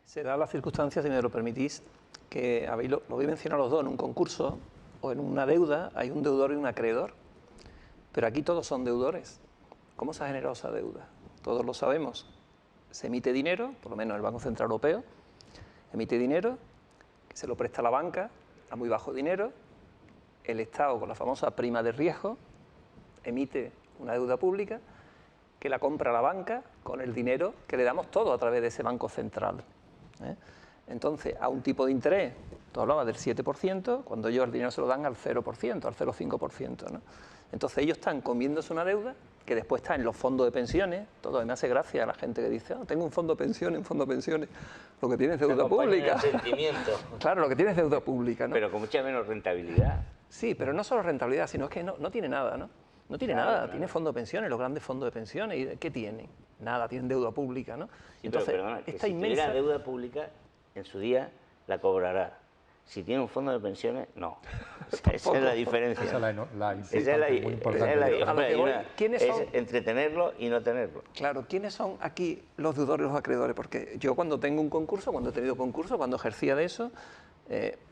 Se da la circunstancia, si me lo permitís, que lo voy a mencionar los dos, en un concurso o en una deuda hay un deudor y un acreedor, pero aquí todos son deudores. ¿Cómo se ha generado esa deuda? Todos lo sabemos. Se emite dinero, por lo menos el Banco Central Europeo, emite dinero, que se lo presta a la banca a muy bajo dinero, el Estado con la famosa prima de riesgo emite una deuda pública que la compra la banca con el dinero que le damos todo a través de ese Banco Central. Entonces, a un tipo de interés, tú hablabas del 7%, cuando ellos el dinero se lo dan al 0%, al 0,5%, ¿no? Entonces ellos están comiéndose una deuda que después está en los fondos de pensiones. Todo me hace gracia a la gente que dice, tengo un fondo de pensiones, lo que tiene es deuda pública. Claro, lo que tiene es deuda pública, ¿no? Pero con mucha menos rentabilidad. Sí, pero no solo rentabilidad, sino es que no tiene nada, ¿no? No tiene nada, tiene fondo de pensiones, los grandes fondos de pensiones, ¿y qué tienen? Nada, tienen deuda pública, ¿no? Sí, entonces, pero perdona, esta si inmensa deuda pública, en su día la cobrará. Si tiene un fondo de pensiones, no. Esa es la diferencia. Esa es muy importante. ¿Quiénes son? Es entretenerlo y no tenerlo. Claro, ¿quiénes son aquí los deudores y los acreedores? Porque yo cuando tengo un concurso, cuando he tenido concurso, cuando ejercía de eso,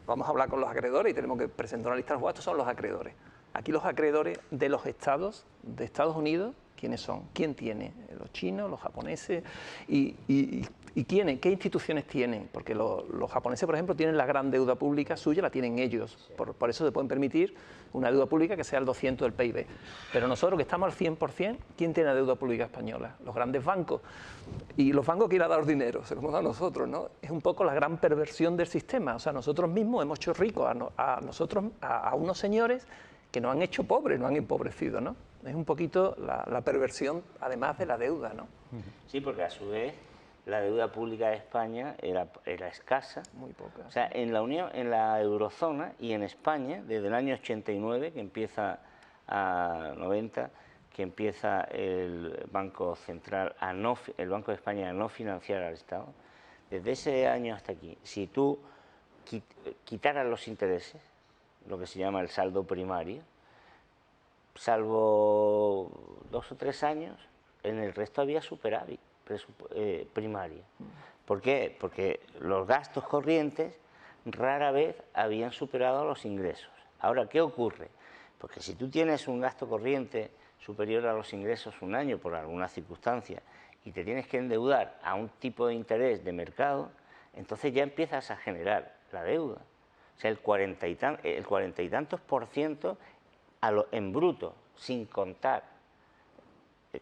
vamos a hablar con los acreedores y tenemos que presentar una lista de los estos son los acreedores. Aquí los acreedores de los estados, de Estados Unidos, ¿quiénes son? ¿Quién tiene? ¿Los chinos, los japoneses? ¿Y quiénes? ¿Qué instituciones tienen? Porque los japoneses, por ejemplo, tienen la gran deuda pública suya, la tienen ellos. Por eso se pueden permitir una deuda pública que sea el 200 del PIB. Pero nosotros, que estamos al 100%, ¿quién tiene la deuda pública española? Los grandes bancos. Y los bancos quieren dar dinero, se lo hemos dado a nosotros, ¿no? Es un poco la gran perversión del sistema. O sea, nosotros mismos hemos hecho ricos a unos señores que nos han hecho pobres, nos han empobrecido, ¿no? Es un poquito la perversión, además de la deuda, ¿no? Sí, porque a su vez la deuda pública de España era escasa. Muy poca. O sea, en la eurozona y en España, desde el año 89, que empieza a 90, que empieza el Banco Central, el Banco de España a no financiar al Estado, desde ese año hasta aquí, si tú quitaras los intereses, lo que se llama el saldo primario, salvo 2 o 3 años, en el resto había superávit primario. ¿Por qué? Porque los gastos corrientes rara vez habían superado los ingresos. Ahora, ¿qué ocurre? Porque si tú tienes un gasto corriente superior a los ingresos un año por alguna circunstancia y te tienes que endeudar a un tipo de interés de mercado, entonces ya empiezas a generar la deuda. O sea, el 40 y tantos por ciento en bruto, sin contar,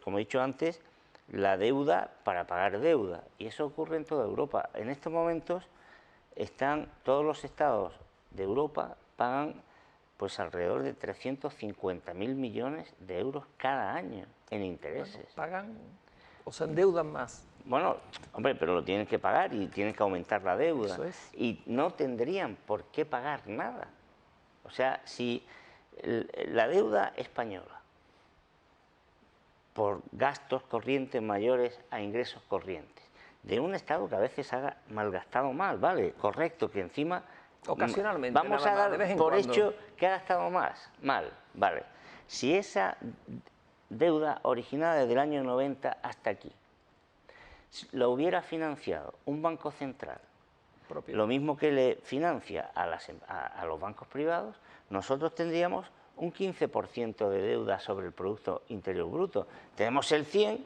como he dicho antes, la deuda para pagar deuda. Y eso ocurre en toda Europa. En estos momentos todos los estados de Europa pagan pues alrededor de 350.000 millones de euros cada año en intereses. Bueno, ¿pagan o se endeudan más? Bueno, hombre, pero lo tienen que pagar y tienen que aumentar la deuda. Eso es. Y no tendrían por qué pagar nada. O sea, si la deuda española, por gastos corrientes mayores a ingresos corrientes, de un Estado que a veces ha malgastado mal, ¿vale? Correcto, que encima ocasionalmente vamos a dar por hecho que ha gastado mal, ¿vale? Si esa deuda originada desde el año 90 hasta aquí lo hubiera financiado un banco central, lo mismo que le financia a los bancos privados, nosotros tendríamos un 15% de deuda sobre el Producto Interior Bruto. Tenemos el 100,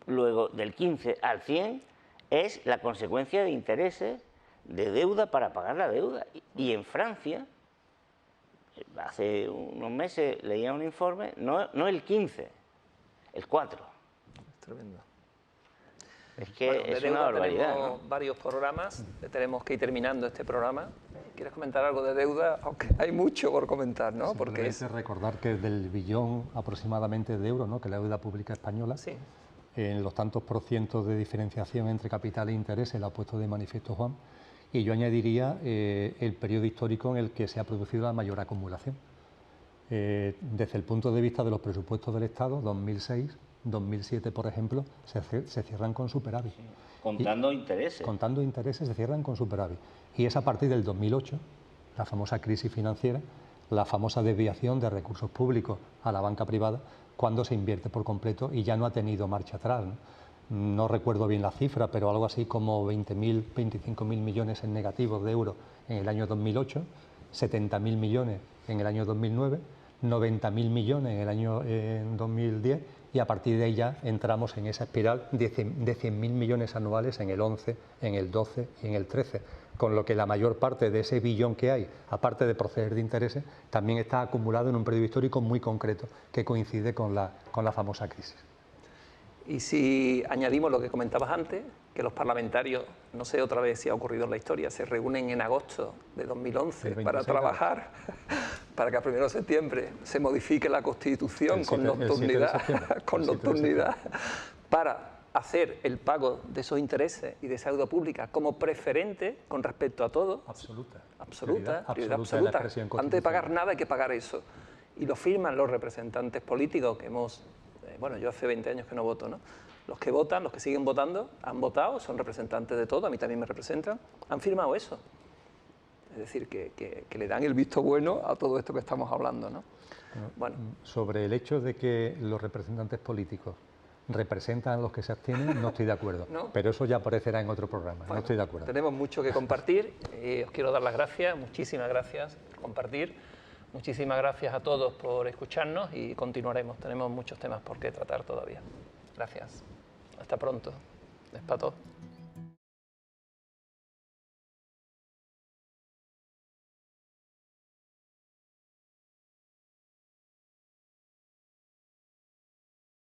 luego del 15 al 100 es la consecuencia de intereses de deuda para pagar la deuda. Y en Francia, hace unos meses leía un informe, no el 15, el 4. Es tremendo. Es que es una barbaridad, tenemos, ¿no? Varios programas, tenemos que ir terminando este programa. ¿Quieres comentar algo de deuda? Aunque hay mucho por comentar, ¿no? Porque es recordar que del billón aproximadamente de euros, ¿no?, que la deuda pública española, sí, en los tantos por cientos de diferenciación entre capital e intereses, lo ha puesto de manifiesto Juan, y yo añadiría el periodo histórico en el que se ha producido la mayor acumulación. Desde el punto de vista de los presupuestos del Estado, 2006, 2007, por ejemplo, se cierran con superávit. Sí, contando intereses. Contando intereses se cierran con superávit. Y es a partir del 2008, la famosa crisis financiera, la famosa desviación de recursos públicos a la banca privada, cuando se invierte por completo y ya no ha tenido marcha atrás, ¿no? no recuerdo bien la cifra, pero algo así como 20.000, 25.000 millones en negativos de euros en el año 2008, 70.000 millones en el año 2009, 90.000 millones en el año 2010 y a partir de ahí ya entramos en esa espiral de 100.000 millones anuales en el 11, en el 12 y en el 13, con lo que la mayor parte de ese billón que hay, aparte de proceder de intereses, también está acumulado en un periodo histórico muy concreto que coincide con la famosa crisis. Y si añadimos lo que comentabas antes, que los parlamentarios, no sé otra vez si ha ocurrido en la historia, se reúnen en agosto de 2011 para trabajar para que a 1 de septiembre se modifique la Constitución con nocturnidad, para hacer el pago de esos intereses y de esa deuda pública como preferente con respecto a todo. Prioridad absoluta. Antes de pagar nada hay que pagar eso. Y lo firman los representantes políticos que hemos... bueno, yo hace 20 años que no voto, ¿no? Los que votan, los que siguen votando, han votado, son representantes de todo, a mí también me representan, han firmado eso. Es decir, que le dan el visto bueno a todo esto que estamos hablando, ¿no? Bueno. Sobre el hecho de que los representantes políticos representan a los que se abstienen, no estoy de acuerdo. ¿No? Pero eso ya aparecerá en otro programa, bueno, no estoy de acuerdo. Tenemos mucho que compartir, os quiero dar las gracias, muchísimas gracias por compartir. Muchísimas gracias a todos por escucharnos y continuaremos. Tenemos muchos temas por qué tratar todavía. Gracias. Hasta pronto. Despató.